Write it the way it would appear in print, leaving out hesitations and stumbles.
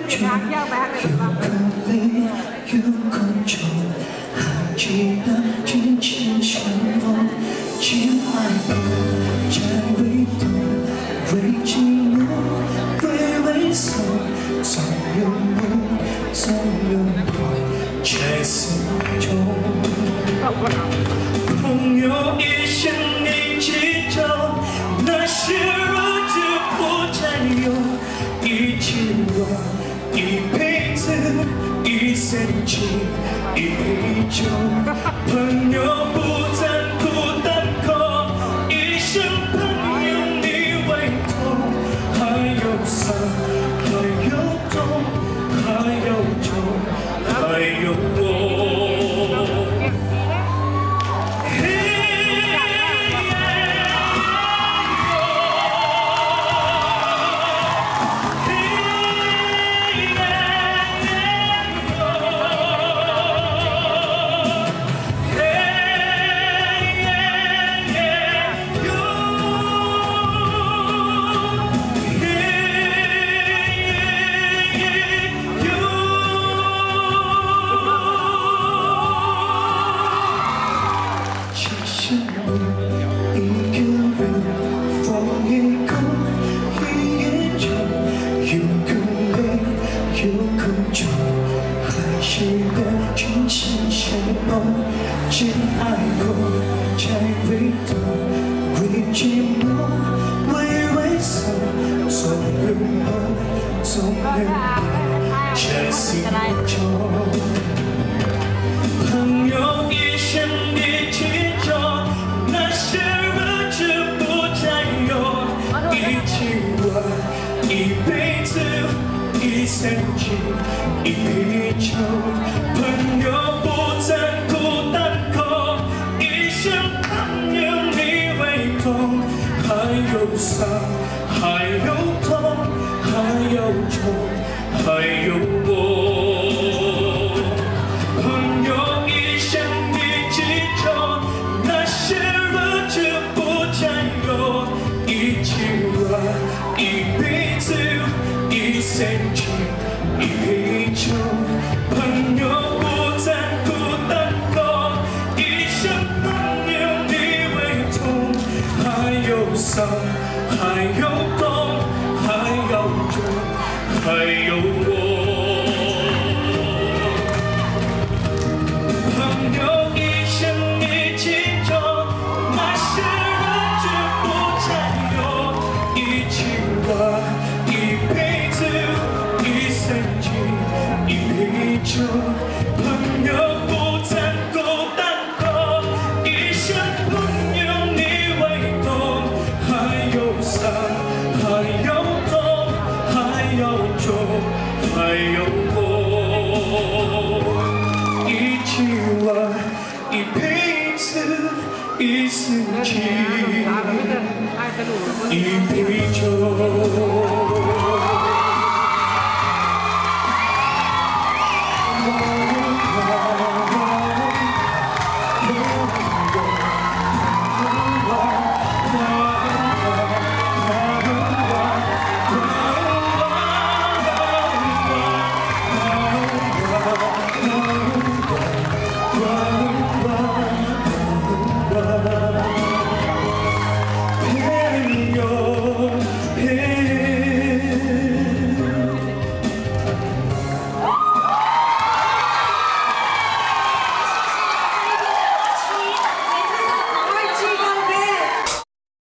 有可悲，有苦衷，还记得之前承诺，亲爱的，在微动，为寂寞，为猥琐，总有梦，总有我，在思中。朋友一生一起走，那些日子不再有，一起玩，一辈子，一生情，一杯酒。朋友不再孤单口，一生朋友你为痛，还有伤，还有痛，还有痛，还有我。真爱过，才会懂，为寂寞，为猥琐，总有梦，总有爱，在心中。朋友一生一起走，那些日子不再有，一起玩，一辈子，一生情，一杯酒。朋友不再孤单。还有伤，还有痛，还有愁，还有我。朋友一生一起走，那些日子不再有，一起玩，一辈子，一生情，一杯酒。朋友不再孤单口，一生朋友你为痛。还有伤，还有痛，还有痛，还有我。朋友一生一起走，那些日子不再有，一起玩，一辈子，一生情，一杯酒。朋友不再孤单口，一生朋友你为痛。还有痛，还有愁，还有我。一起玩，一辈子，一生情，一杯酒。